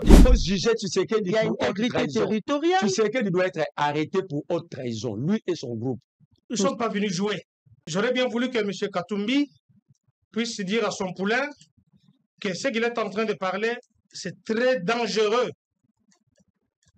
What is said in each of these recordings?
Il faut juger Tshisekedi Il y a pour haute intégrité trahison. territoriale. Tshisekedi doit être arrêté pour haute trahison, lui et son groupe. Ils ne sont pas venus jouer. J'aurais bien voulu que M. Katumbi puisse dire à son poulain que ce qu'il est en train de parler, c'est très dangereux.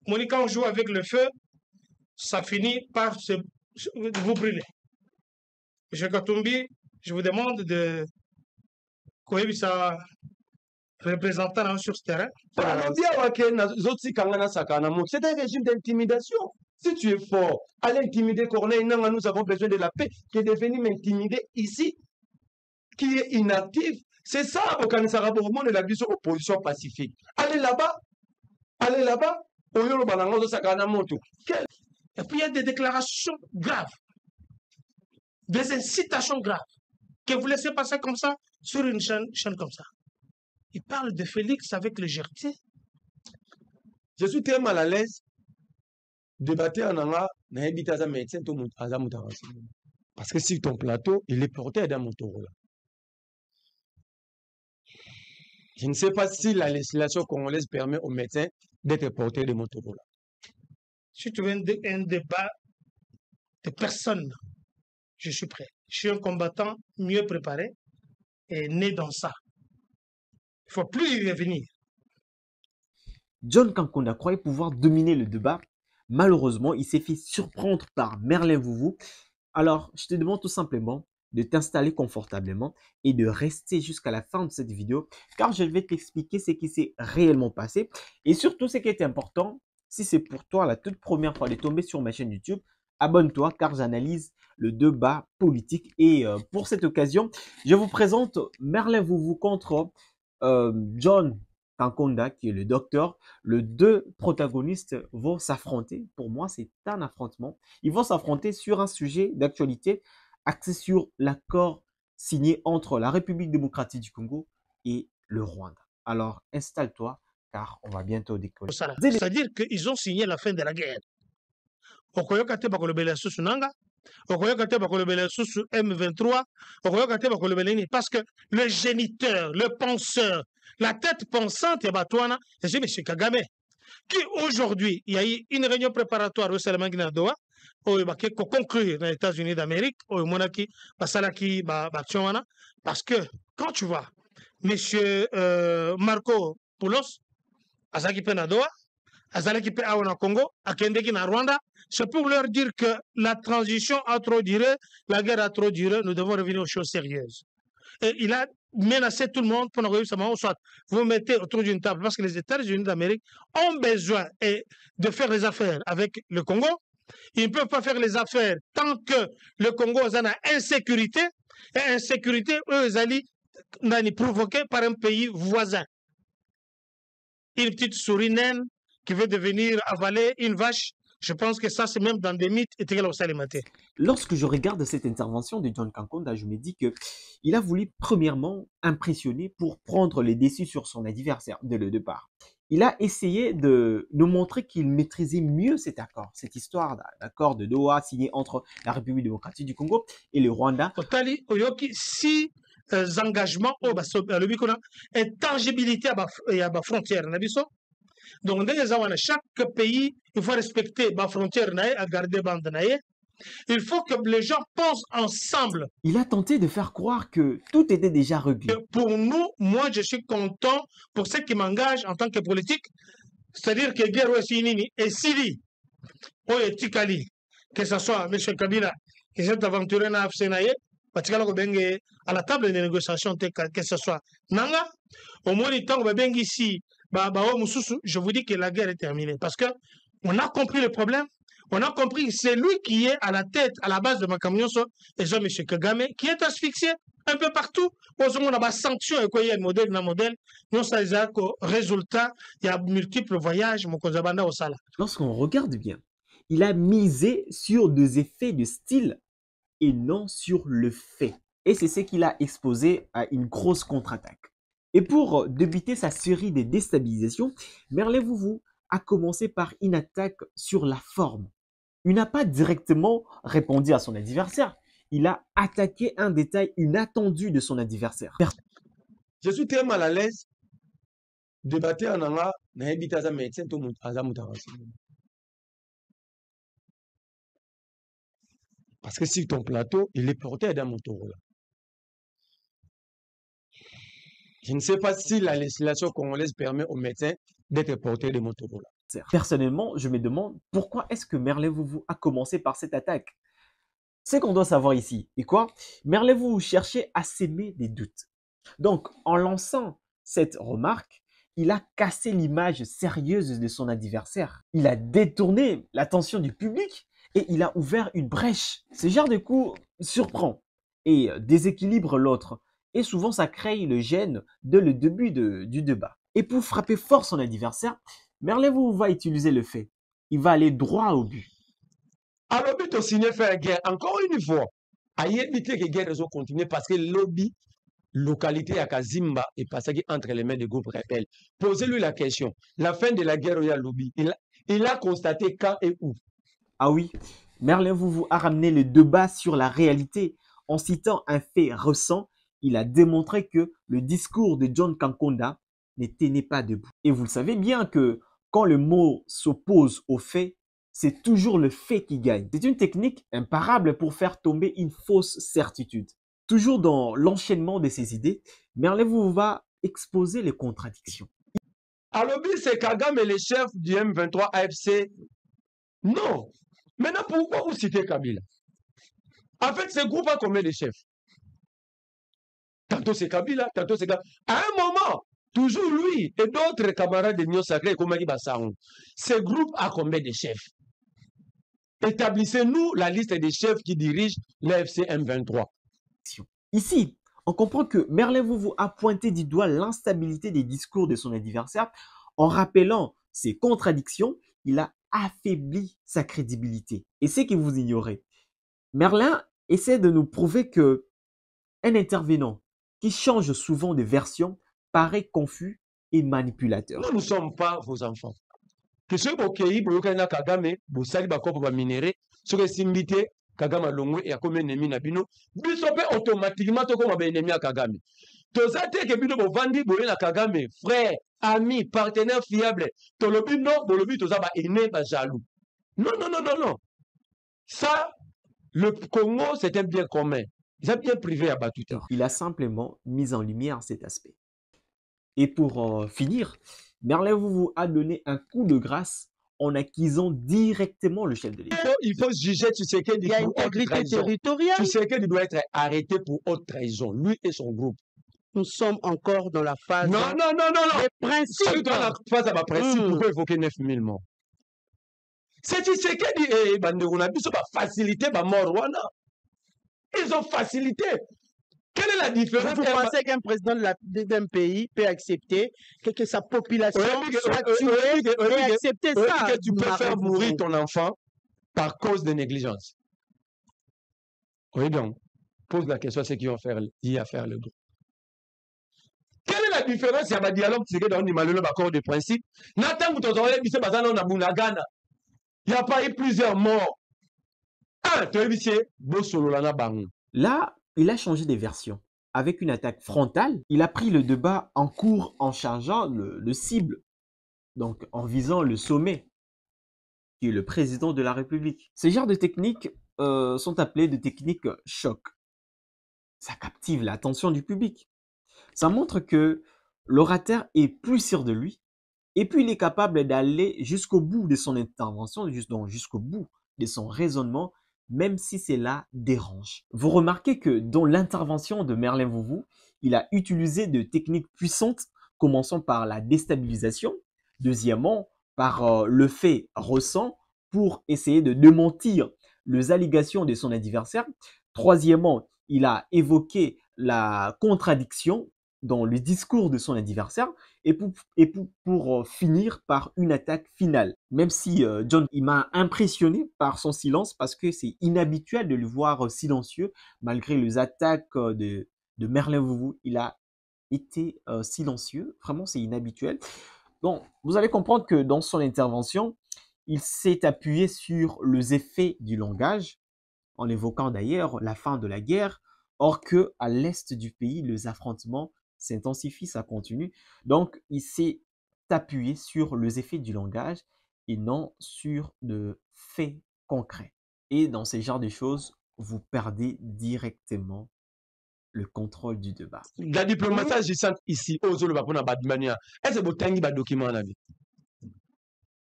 Monique, quand on joue avec le feu, ça finit par vous brûler. M. Katumbi, je vous demande de connaître sa représentant sur ce terrain. C'est un régime d'intimidation. Si tu es fort, allez intimider Corneille. Nous avons besoin de la paix qui est devenu m'intimider ici, qui est inactif. C'est ça, au Kanisara Bormon et la vision opposition pacifique. Allez là-bas. Allez là-bas. Et puis il y a des déclarations graves, des incitations graves, que vous laissez passer comme ça sur une chaîne comme ça. Il parle de Félix avec légèreté. Je suis très mal à l'aise de débattre en anglais médecin parce que sur ton plateau, il est porté dans mon tour. Je ne sais pas si la législation congolaise permet aux médecins d'être portés de mon tour. Si tu veux un débat de personne, je suis prêt. Je suis un combattant mieux préparé et né dans ça. Il ne faut plus y revenir. John Kankunda croyait pouvoir dominer le débat. Malheureusement, il s'est fait surprendre par Merlin Vouvou. Alors, je te demande tout simplement de t'installer confortablement et de rester jusqu'à la fin de cette vidéo, car je vais t'expliquer ce qui s'est réellement passé et surtout ce qui est important. Si c'est pour toi la toute première fois de tomber sur ma chaîne YouTube, abonne-toi car j'analyse le débat politique. Et pour cette occasion, je vous présente Merlin Vouvou contre John Kankunda, qui est le docteur. Les deux protagonistes vont s'affronter. Pour moi, c'est un affrontement. Ils vont s'affronter sur un sujet d'actualité axé sur l'accord signé entre la République démocratique du Congo et le Rwanda. Alors, installe-toi car on va bientôt décoller. C'est-à-dire qu'ils ont signé la fin de la guerre. Parce que le géniteur, le penseur, la tête pensante, c'est M. Kagame, qui aujourd'hui, il y a eu une réunion préparatoire au Salamaguinadoa, qui conclure dans les États-Unis d'Amérique, parce que quand tu vois M. Marco Poulos, Azaki Penadoa, Azalaki Pe Awana Congo, Akendeki na Rwanda, c'est pour leur dire que la transition a trop duré, la guerre a trop duré, nous devons revenir aux choses sérieuses. Et il a menacé tout le monde pour réussir soit vous mettez autour d'une table parce que les États-Unis d'Amérique ont besoin de faire les affaires avec le Congo. Ils ne peuvent pas faire les affaires tant que le Congo est en insécurité. Et insécurité, eux, ils allaient provoquée par un pays voisin. Une petite souris naine qui veut devenir avaler une vache. Je pense que ça, c'est même dans des mythes éthiques alimentaires. Lorsque je regarde cette intervention de John Kankunda, je me dis qu'il a voulu premièrement impressionner pour prendre les déçus sur son adversaire dès le départ. Il a essayé de nous montrer qu'il maîtrisait mieux cet accord, cette histoire d'accord de Doha signé entre la République démocratique du Congo et le Rwanda. Si engagements, et tangibilité à la frontière. Donc, chaque pays, il faut respecter la frontière à garder bande. Il faut que les gens pensent ensemble. Il a tenté de faire croire que tout était déjà réglé. Pour nous, moi, je suis content pour ce qui m'engage en tant que politique. C'est-à-dire que guerre et Syrie, que ce soit M. Kabila qui s'est aventuré dans la FCNAE, à la table de négociation, que ce soit Nanga, au moins du temps, ici, je vous dis que la guerre est terminée. Parce qu'on a compris le problème. On a compris que c'est lui qui est à la tête, à la base de Makamionso, et M. Kagame, qui est asphyxié un peu partout. On a des sanctions, et il y a un modèle, non, ça veut dire qu'au résultat, il y a multiples voyages. Lorsqu'on regarde bien, il a misé sur des effets de style et non sur le fait. Et c'est ce qu'il a exposé à une grosse contre-attaque. Et pour débuter sa série de déstabilisations, Merlin Vouvou a commencé par une attaque sur la forme. Il n'a pas directement répondu à son adversaire. Il a attaqué un détail inattendu de son adversaire. Je suis très mal à l'aise débatteur nanga na ebité aza médecin to aza muta renseignement. Parce que sur ton plateau, il est porté d'un Motorola. Je ne sais pas si la législation congolaise permet aux médecins d'être portés de Motorola. Personnellement, je me demande pourquoi est-ce que Merlin Vouvou a commencé par cette attaque. Ce qu'on doit savoir ici est quoi? Merlin Vouvou cherchait à s'aimer des doutes. Donc, en lançant cette remarque, il a cassé l'image sérieuse de son adversaire. Il a détourné l'attention du public et il a ouvert une brèche. Ce genre de coup surprend et déséquilibre l'autre. Et souvent, ça crée le gêne dès le début du débat. Et pour frapper fort son adversaire, Merlin Vouvou va utiliser le fait. Il va aller droit au but. Alors, but au signer faire guerre, encore une fois, à éviter que la guerre soit continuer parce que le lobby, localité à Kazimba est passé entre les mains des groupes rebelles. Posez-lui la question. La fin de la guerre, il y a lobby. Il a constaté quand et où. Ah oui, Merlin Vouvou a ramené le débat sur la réalité. En citant un fait récent, il a démontré que le discours de John Kankonda ne tenait pas debout. Et vous le savez bien que quand le mot s'oppose au fait, c'est toujours le fait qui gagne. C'est une technique imparable pour faire tomber une fausse certitude. Toujours dans l'enchaînement de ces idées, Merlin Vouvou va exposer les contradictions. Alors, c'est Kagame, le chef du M23 AFC. Non. Maintenant, pourquoi vous citez Kabila? En fait, ce groupe a combien de chefs? Tantôt c'est Kabila, tantôt c'est Kabila. À un moment, toujours lui et d'autres camarades de l'Union Sacrée, comme Maki Bassaron, ce groupe a combien de chefs? Établissez-nous la liste des chefs qui dirigent l'AFC M23. Ici, on comprend que Merlin Vouvou a pointé du doigt l'instabilité des discours de son adversaire. En rappelant ses contradictions, il a affaibli sa crédibilité. Et c'est que vous ignorez. Merlin essaie de nous prouver que un intervenant qui change souvent de version paraît confus et manipulateur. Nous ne sommes pas vos enfants. Que ceux qui ont Kagame, vous savez, vous minéré, ceux qui sont Kagame Longwe et à combien d'ennemis Nabino, vous savez automatiquement comme un ennemi à Kagame. Tous ça, que Bino Bovandi, Boyena Kagame, frère, ami, partenaire fiable, tout le but, non, le but, tout ça, ennemi, jaloux. Non, non, non, non, non. Ça, le Congo, c'est un bien commun. C'est un bien privé à Batuta. Il a simplement mis en lumière cet aspect. Et pour finir, Merlin Vouvou a donné un coup de grâce en acquisant directement le chef de l'État. Il faut juger Tshisekedi. Il y a une intégrité territoriale. Tshisekedi doit être arrêté pour haute trahison, lui et son groupe. Nous sommes encore dans la phase Non, non, non, non, non. des principes. Si dans la phase à ma principe, pourquoi évoquer 9000 morts? C'est Tshisekedi et Banderounabiso va faciliter ma mort. Ils ont facilité. Quelle est la différence? Vous pensez qu'un président d'un pays peut accepter que sa population soit tuée et accepter ça? Que tu peux faire mourir ton enfant par cause de négligence. Oui, donc, pose la question à ceux qui ont dit à faire le groupe. Quelle est la différence? Il y a un dialogue qui est dans le accord de principe. Il n'y a pas eu plusieurs morts. Là, il a changé de version. Avec une attaque frontale, il a pris le débat en cours en chargeant le cible, donc en visant le sommet, qui est le président de la République. Ces genres de techniques sont appelées des techniques choc. Ça captive l'attention du public. Ça montre que l'orateur est plus sûr de lui et puis il est capable d'aller jusqu'au bout de son intervention, jusqu'au bout de son raisonnement, même si cela dérange. Vous remarquez que dans l'intervention de Merlin Vouvou, il a utilisé de techniques puissantes, commençant par la déstabilisation, deuxièmement par le fait ressent pour essayer de démentir les allégations de son adversaire, troisièmement, il a évoqué la contradiction dans le discours de son adversaire et pour finir par une attaque finale. Même si John il m'a impressionné par son silence parce que c'est inhabituel de le voir silencieux malgré les attaques de Merlin Vouvou. Il a été silencieux, vraiment c'est inhabituel. Donc vous allez comprendre que dans son intervention, il s'est appuyé sur les effets du langage en évoquant d'ailleurs la fin de la guerre, or que à l'est du pays, les affrontements s'intensifie, ça continue. Donc, il s'est t'appuyer sur les effets du langage et non sur de faits concrets. Et dans ce genre de choses, vous perdez directement le contrôle du débat. La diplomatie agissante ici, aux autres, est-ce que vous avez des documents?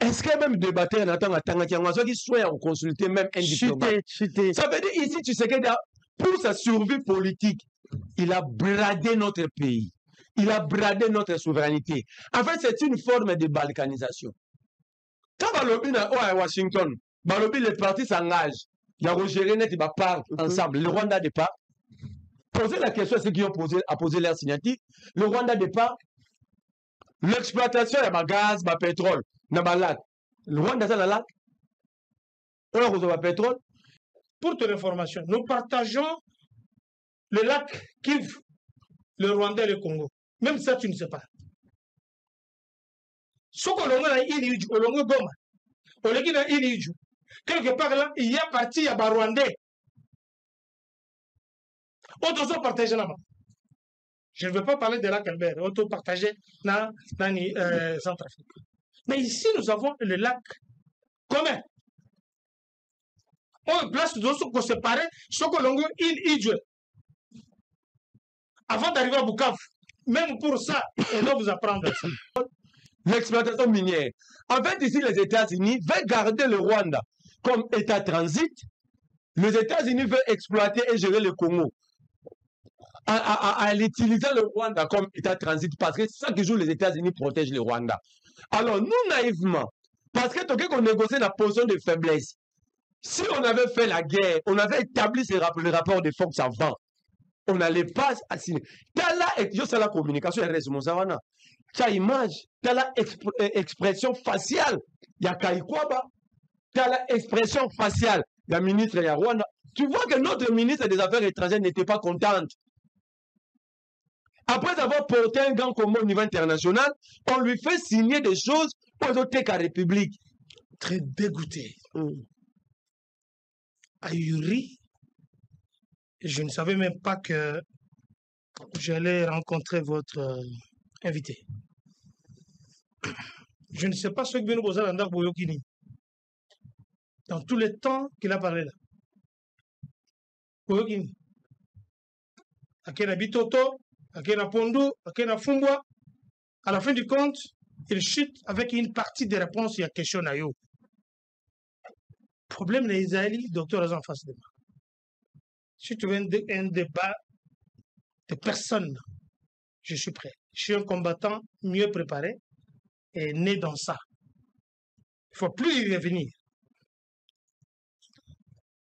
Est-ce que même débattre en attendant qu'il soit en consulter même un diplomate? Ça veut dire ici, tu sais que pour sa survie politique, il a bradé notre pays. Il a bradé notre souveraineté. En fait, c'est une forme de balkanisation. Quand à Washington, les partis s'engagent. Il y a Roger Net, il va part ensemble. Le Rwanda départ. Poser la question à ceux qui ont posé leur signature. Le Rwanda départ. L'exploitation, il y a gaz, il y a pétrole, il y a lac. Le Rwanda, c'est le lac. On a pétrole. Pour ton information, nous partageons le lac Kivu, le Rwanda et le Congo. Même ça, tu ne sais pas. Ce que l'on a Iliju, l'on a Goma, on a Iliju. Quelque part là, il y a parti, il y a Rwandais. On doit partager là-bas. Je ne veux pas parler de lac Albert, on doit partager dans Centrafrique. Mais ici, nous avons le lac commun. On place d'autres pour séparer ce que l'on a Iliju. Avant d'arriver à Bukavu, même pour ça, on doit vous apprendre ça. L'exploitation minière. En fait, ici, les États-Unis veulent garder le Rwanda comme État transit. Les États-Unis veulent exploiter et gérer le Congo. En utilisant le Rwanda comme État transit, parce que chaque jour, les États-Unis protègent le Rwanda. Alors, nous, naïvement, parce que tant qu'on négocie la position de faiblesse, si on avait fait la guerre, on avait établi le rapport de force avant, on n'allait pas assigner. C'est la communication, il reste mon savana. Ta image, tu as la expression faciale. Il y a Kaikwaba, tu as la expression faciale. Il y a ministre, il y a Rwanda. Tu vois que notre ministre des Affaires étrangères n'était pas contente. Après avoir porté un gant commun au niveau international, on lui fait signer des choses pour la République. Très dégoûté. Ahuri, je ne savais même pas que j'allais rencontrer votre invité. Je ne sais pas ce que nous posons dans Boyokini. Dans tout le temps qu'il a parlé là. Boyokini. Akena Bitoto, Akena Pondo, Akena Fumbwa. À la fin du compte, il chute avec une partie des réponses à la question Nayo. Problème les Israéliens, docteur Azan face de moi. Si tu veux un débat de personne, je suis prêt. Je suis un combattant mieux préparé et né dans ça. Il ne faut plus y revenir.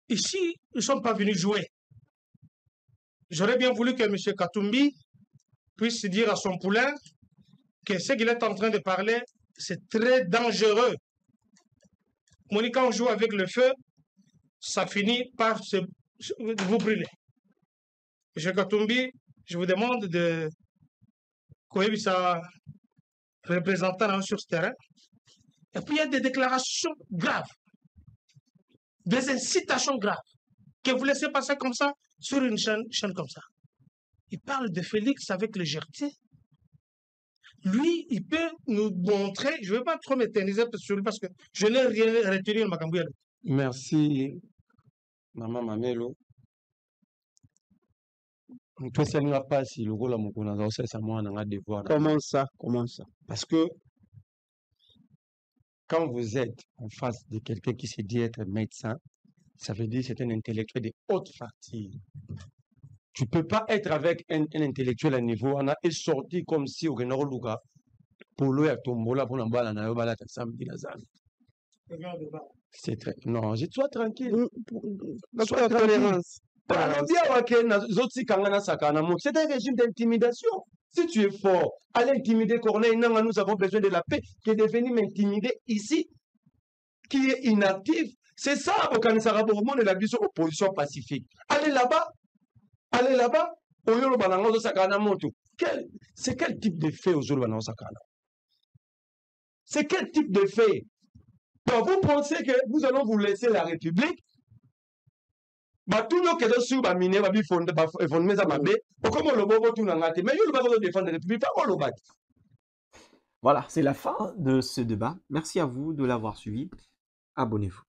Ici, nous ne sommes pas venus jouer. J'aurais bien voulu que M. Katumbi puisse dire à son poulain que ce qu'il est en train de parler, c'est très dangereux. Monica, on joue avec le feu, ça finit par vous brûler. M. Katumbi, je vous demande de connaître sa représentant sur ce terrain. Et puis il y a des déclarations graves, des incitations graves, que vous laissez passer comme ça sur une chaîne comme ça. Il parle de Félix avec légèreté. Lui, il peut nous montrer, je ne veux pas trop m'éterniser sur lui parce que je n'ai rien retenu de Makambouya. Merci, Maman Mamelo. Toi, ça ne va pas si le rôle à mon connaissance, c'est moi, on a devoir. Comment ça? Parce que quand vous êtes en face de quelqu'un qui se dit être médecin, ça veut dire que c'est un intellectuel de haute facture. Tu ne peux pas être avec un intellectuel à niveau, on a sorti comme si au Renard Luga, pour lui à Tombola, pour l'emballer à Nayoba, c'est très. Non, sois tranquille. Sois tranquille. C'est un régime d'intimidation. Si tu es fort, allez intimider Corneille. Non, nous avons besoin de la paix qui est devenu m'intimider ici, qui est inactif. C'est ça, au Kanisara Boromon et la vision opposition pacifique. Allez là-bas. Allez là-bas. C'est quel type de fait aujourd'hui? C'est quel type de fait? Donc, vous pensez que nous allons vous laisser la République? Tout le monde qui est sur la mine, va fonder mais comment le bon tout n'a pas mais il va défendre la République, pas le bat. Voilà, c'est la fin de ce débat. Merci à vous de l'avoir suivi. Abonnez-vous.